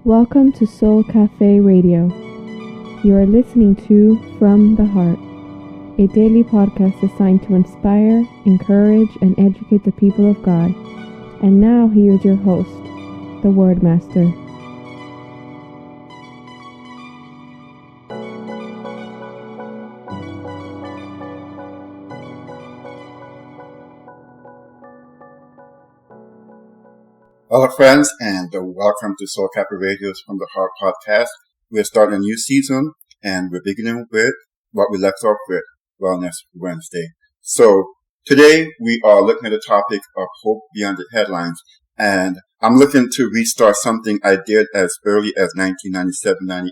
Welcome to Soul Cafe Radio. You are listening to From the Heart, a daily podcast designed to inspire, encourage, and educate the people of God. And now here is your host, the Word Master. Hello, friends, and welcome to Soul Cafe Radio's From the Heart podcast. We're starting a new season, and we're beginning with what we left off with, Wellness Wednesday. So today we are looking at the topic of hope beyond the headlines, and I'm looking to restart something I did as early as 1997-98,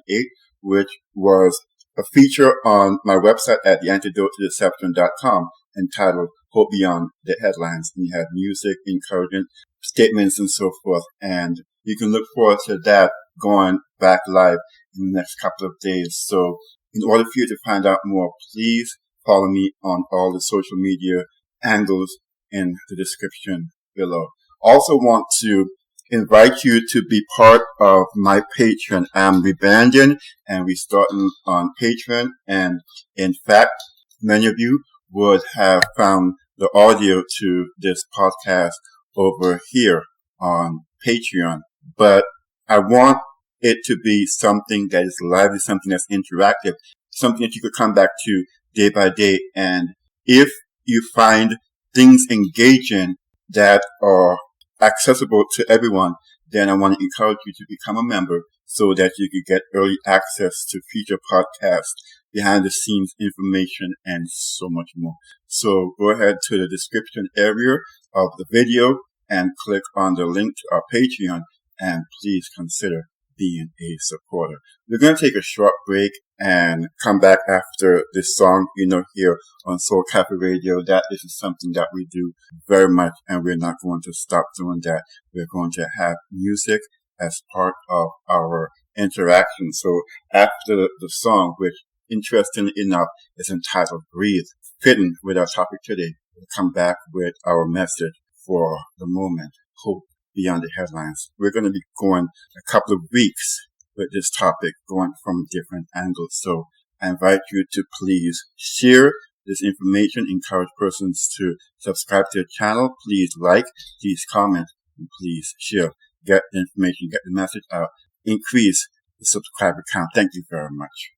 which was a feature on my website at theantidotetodeception.com entitled Hope Beyond the Headlines. And you have music, encouragement, statements, and so forth. And you can look forward to that going back live in the next couple of days. So in order for you to find out more, please follow me on all the social media handles in the description below. Also want to invite you to be part of my Patreon. I'm rebranding and we're starting on Patreon. And in fact, many of you would have found the audio to this podcast over here on Patreon. But I want it to be something that is lively, something that's interactive, something that you could come back to day by day. And if you find things engaging that are accessible to everyone, then I want to encourage you to become a member so that you could get early access to future podcasts, behind the scenes information, and so much more. So go ahead to the description area of the video and click on the link to our Patreon, and please consider being a supporter. We're going to take a short break and come back after this song, here on Soul Cafe Radio. That is something that we do very much, and we're not going to stop doing that. We're going to have music as part of our interaction. So after the song, which interestingly enough is entitled Breathe, fitting with our topic today, we'll come back with our message for the moment, hope beyond the headlines. We're going to be going a couple of weeks with this topic, going from different angles. So I invite you to please share this information, encourage persons to subscribe to the channel. Please like, please comment, and please share. Get the information, get the message out, increase the subscriber count. Thank you very much.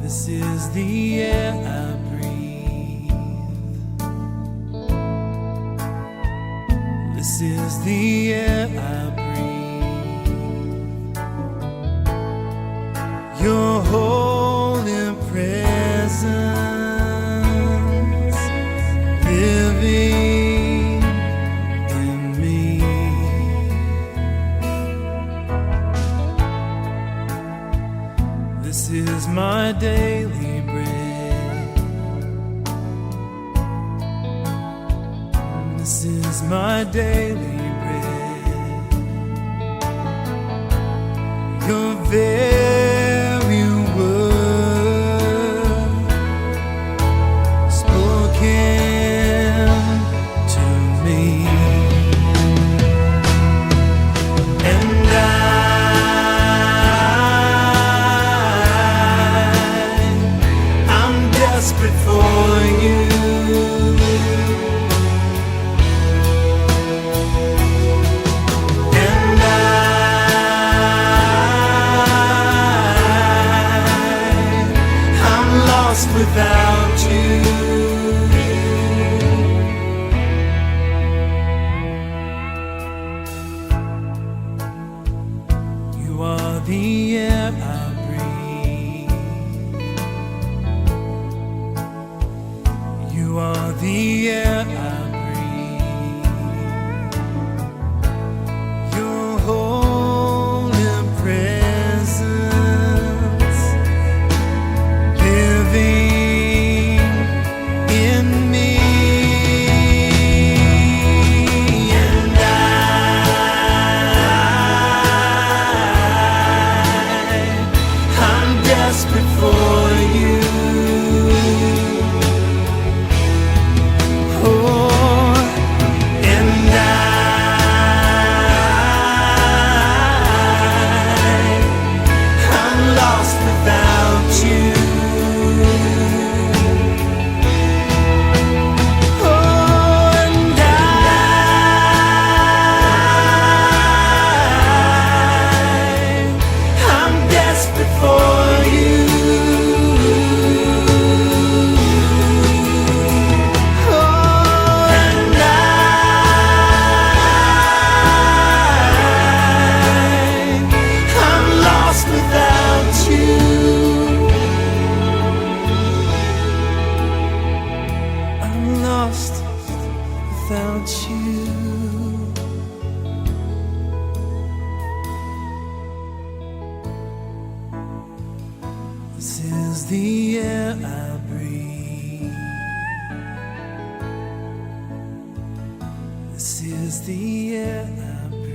This is the air I breathe. This is the air I breathe. Your holy presence living in me. This is my daily bread. This is my daily bread. Your very word spoken to me. And I'm desperate for you. And I'm lost without you. You are the air I breathe. You are the air I breathe. Your holy presence living air I breathe. This is the air I breathe.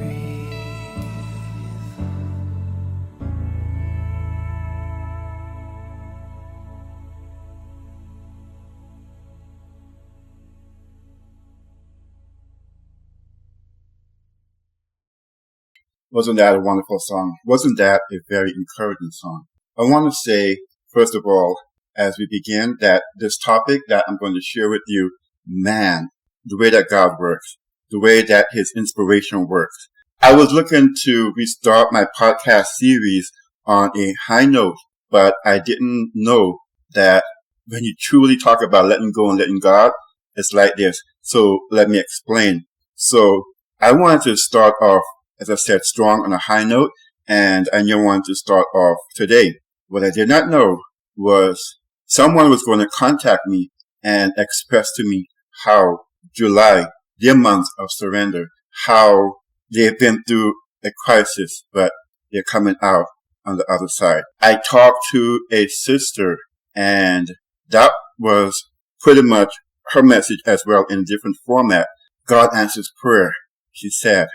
Wasn't that a wonderful song? Wasn't that a very encouraging song? I want to say, first of all, as we begin, that this topic that I'm going to share with you, man, the way that God works, the way that his inspiration works. I was looking to restart my podcast series on a high note, but I didn't know that when you truly talk about letting go and letting God, it's like this. So let me explain. So I wanted to start off, as I said, strong on a high note, and I wanted to start off today. What I did not know was someone was going to contact me and express to me how July, their month of surrender, how they've been through a crisis, but they're coming out on the other side. I talked to a sister, and that was pretty much her message as well in a different format. God answers prayer, she said.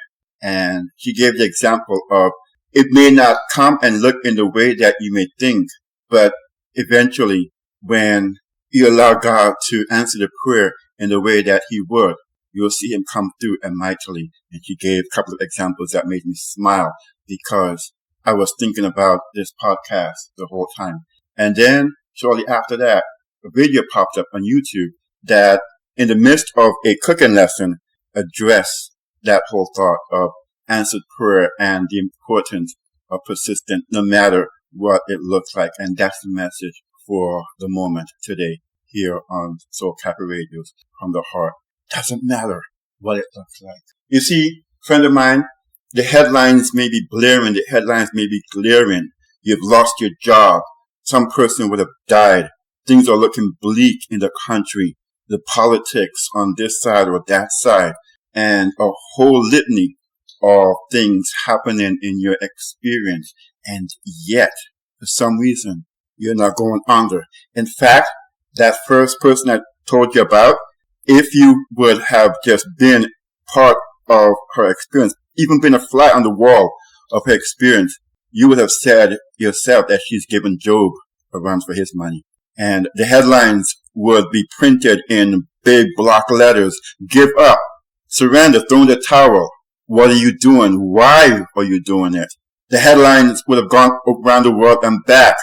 And she gave the example of it may not come and look in the way that you may think, but eventually when you allow God to answer the prayer in the way that he would, you'll see him come through and mightily. And she gave a couple of examples that made me smile because I was thinking about this podcast the whole time. And then shortly after that, a video popped up on YouTube that in the midst of a cooking lesson addressed that whole thought of answered prayer and the importance of persistence no matter what it looks like. And that's the message for the moment today here on SoulCafeTV Radio's From the Heart. Doesn't matter what it looks like. You see, friend of mine, the headlines may be blaring, the headlines may be glaring. You've lost your job. Some person would have died. Things are looking bleak in the country. The politics on this side or that side. And a whole litany of things happening in your experience. And yet, for some reason, you're not going under. In fact, that first person I told you about, if you would have just been part of her experience, even been a fly on the wall of her experience, you would have said yourself that she's given Job a run for his money. And the headlines would be printed in big block letters. Give up. Surrender, throw in the towel. What are you doing? Why are you doing it? The headlines would have gone around the world and back.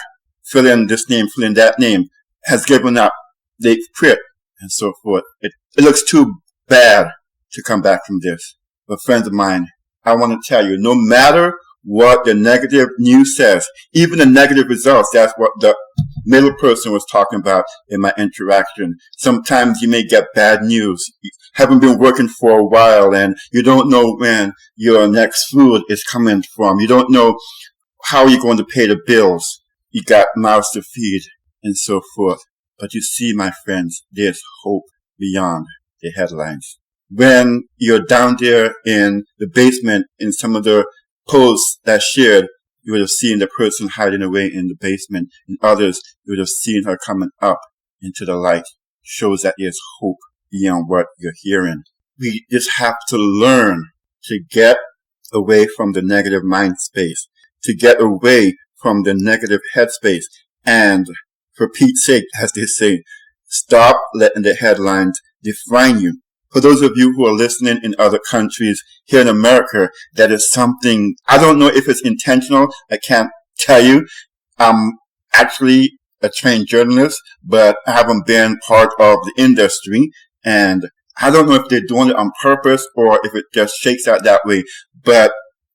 Fill in this name, fill in that name. Has given up. They quit and so forth. It looks too bad to come back from this. But friends of mine, I want to tell you, no matter what the negative news says, even the negative results, that's what the middle person was talking about in my interaction. Sometimes you may get bad news. You haven't been working for a while and you don't know when your next food is coming from. You don't know how you're going to pay the bills. You got mouths to feed and so forth. But you see, my friends, there's hope beyond the headlines. When you're down there in the basement in some of the posts that shared, you would have seen the person hiding away in the basement. In others, you would have seen her coming up into the light. Shows that there's hope beyond what you're hearing. We just have to learn to get away from the negative mind space, to get away from the negative headspace. And for Pete's sake, as they say, stop letting the headlines define you. For those of you who are listening in other countries, here in America, that is something, I don't know if it's intentional. I can't tell you. I'm actually a trained journalist, but I haven't been part of the industry. And I don't know if they're doing it on purpose or if it just shakes out that way. But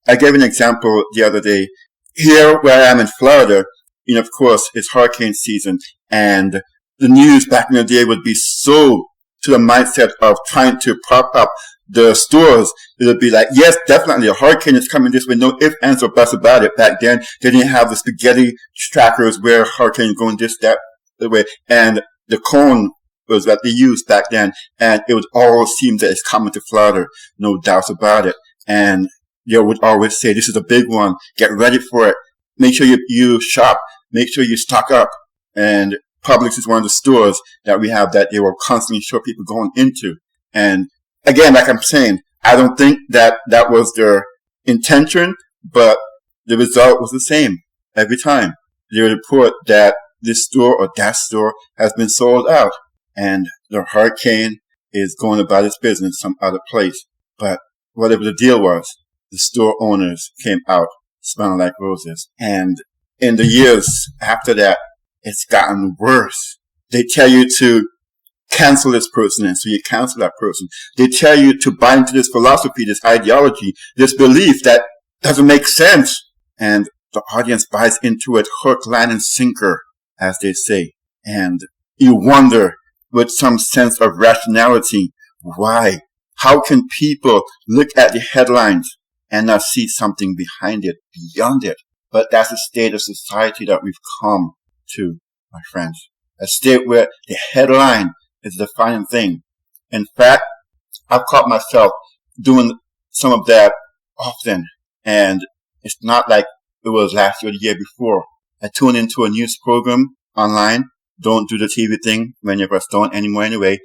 I gave an example the other day. Here where I am in Florida, of course, it's hurricane season. And the news back in the day would be so to the mindset of trying to prop up the stores. It would be like, yes, definitely a hurricane is coming this way. No ifs, ands, or buts about it. Back then, they didn't have the spaghetti trackers where hurricane going this, that, the way. And the cone was that they used back then. And it would all seem that it's coming to Florida. No doubts about it. And they would always say, this is a big one. Get ready for it. Make sure you shop. Make sure you stock up. And Publix is one of the stores that we have that they will constantly show people going into. And again, like I'm saying, I don't think that was their intention, but the result was the same every time. They would report that this store or that store has been sold out, and the hurricane is going about its business some other place. But whatever the deal was, the store owners came out smelling like roses. And in the years after that, it's gotten worse. They tell you to cancel this person, and so you cancel that person. They tell you to buy into this philosophy, this ideology, this belief that doesn't make sense. And the audience buys into it hook, line, and sinker, as they say. And you wonder, with some sense of rationality, why? How can people look at the headlines and not see something behind it, beyond it? But that's the state of society that we've come to, my friends. A state where the headline is the defining thing. In fact, I've caught myself doing some of that often, and it's not like it was last year or the year before. I tune into a news program online. Don't do the TV thing. Many of us don't anymore anyway.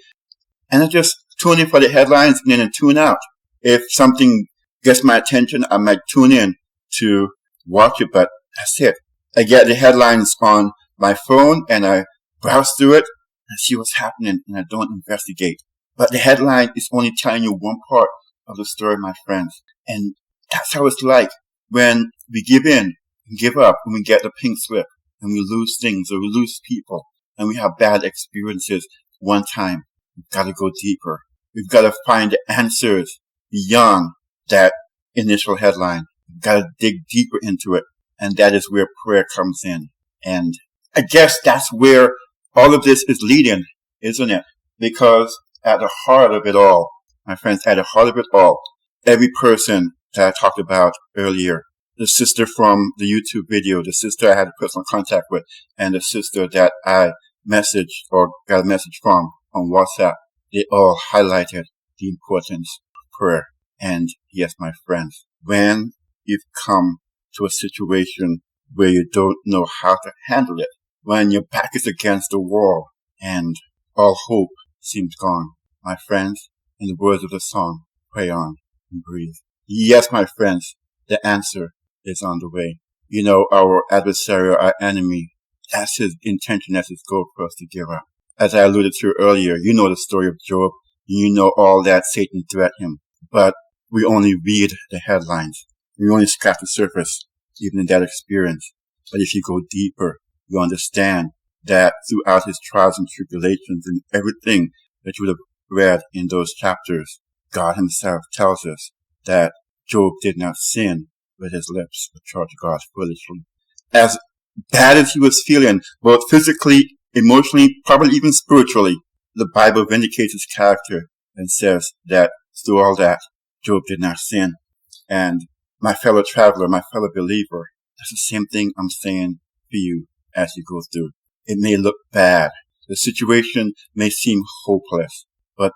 And I just tune in for the headlines and then tune out. If something gets my attention, I might tune in to watch it, but that's it. I get the headlines on my phone and I browse through it and see what's happening, and I don't investigate. But the headline is only telling you one part of the story, my friends. And that's how it's like when we give in and give up, when we get the pink slip and we lose things or we lose people and we have bad experiences one time. We've got to go deeper. We've got to find the answers beyond that initial headline. We've got to dig deeper into it. And that is where prayer comes in. And I guess that's where all of this is leading, isn't it? Because at the heart of it all, my friends, at the heart of it all, every person that I talked about earlier, the sister from the YouTube video, the sister I had a personal contact with, and the sister that I messaged or got a message from on WhatsApp, they all highlighted the importance of prayer. And yes, my friends, when you've come to a situation where you don't know how to handle it, when your back is against the wall and all hope seems gone, my friends, in the words of the song, pray on and breathe. Yes, my friends, the answer is on the way. You know, our adversary, our enemy, that's his intention, that's his goal for us to give up. As I alluded to earlier, you know the story of Job. You know all that Satan threatened him. But we only read the headlines. We only scratch the surface, even in that experience. But if you go deeper, you understand that throughout his trials and tribulations and everything that you would have read in those chapters, God himself tells us that Job did not sin with his lips, but charged God foolishly. As bad as he was feeling, both physically, emotionally, probably even spiritually, the Bible vindicates his character and says that through all that, Job did not sin. And my fellow traveler, my fellow believer, that's the same thing I'm saying for you as you go through. It may look bad. The situation may seem hopeless, but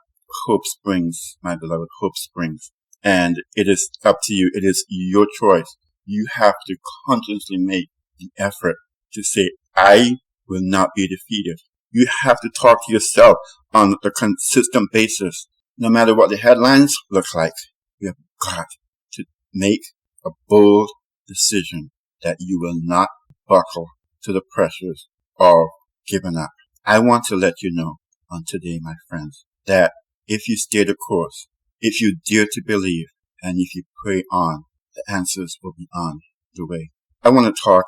hope springs, my beloved, hope springs. And it is up to you. It is your choice. You have to consciously make the effort to say, I will not be defeated. You have to talk to yourself on a consistent basis. No matter what the headlines look like, you have got to make a bold decision that you will not buckle to the pressures of giving up. I want to let you know on today, my friends, that if you stay the course, if you dare to believe, and if you pray on, the answers will be on the way. I want to talk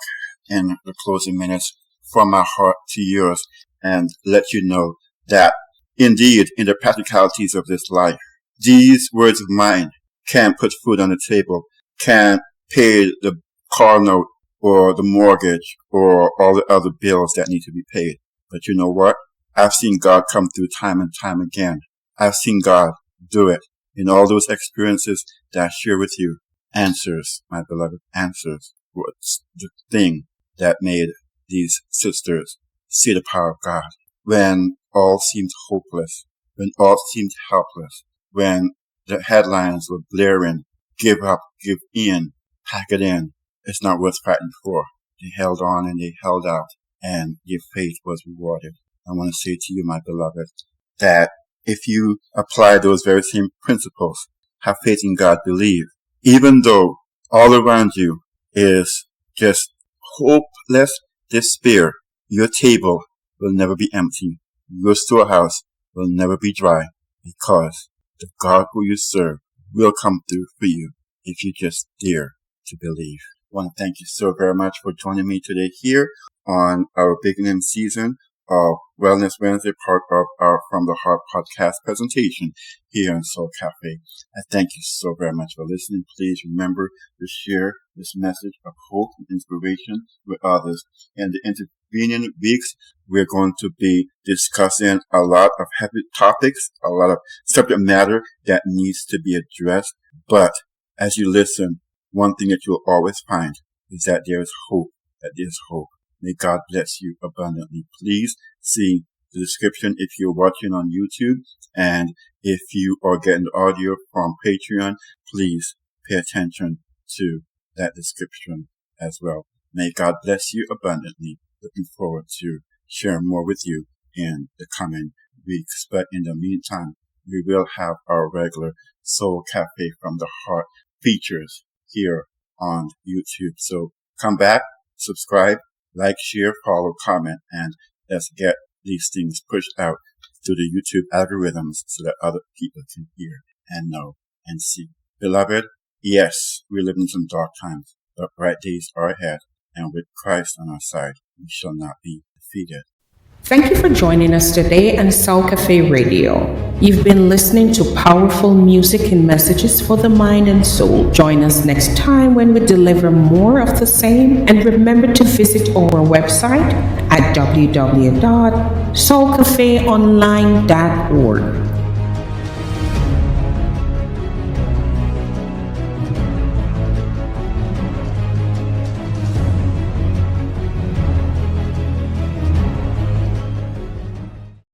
in the closing minutes from my heart to yours and let you know that indeed, in the practicalities of this life, these words of mine can't put food on the table, can't pay the car note or the mortgage or all the other bills that need to be paid. But you know what? I've seen God come through time and time again. I've seen God do it in all those experiences that I share with you. Answers, my beloved, answers. What's the thing that made these sisters see the power of God when all seemed hopeless, when all seemed helpless, when the headlines were blaring, give up, give in, pack it in. It's not worth fighting for. They held on and they held out. and your faith was rewarded. I want to say to you, my beloved, that if you apply those very same principles, have faith in God, believe, even though all around you is just hopeless despair, your table will never be empty. Your storehouse will never be dry, because the God who you serve will come through for you if you just dare to believe. I want to thank you so very much for joining me today here on our beginning season of Wellness Wednesday, part of our From the Heart podcast presentation here on Soul Cafe. I thank you so very much for listening. Please remember to share this message of hope and inspiration with others. In the intervening weeks, we're going to be discussing a lot of heavy topics, a lot of subject matter that needs to be addressed. But as you listen, one thing that you'll always find is that there is hope, May God bless you abundantly. Please see the description if you're watching on YouTube, and if you are getting the audio from Patreon, please pay attention to that description as well. May God bless you abundantly. Looking forward to sharing more with you in the coming weeks. But in the meantime, we will have our regular Soul Cafe from the Heart features here on YouTube. So come back, subscribe, like, share, follow, comment, and let's get these things pushed out to the YouTube algorithms so that other people can hear and know and see. Beloved, yes, we live in some dark times, but bright days are ahead, and with Christ on our side, we shall not be defeated. Thank you for joining us today on Soul Cafe Radio. You've been listening to powerful music and messages for the mind and soul. Join us next time when we deliver more of the same. And remember to visit our website at www.soulcafeonline.org.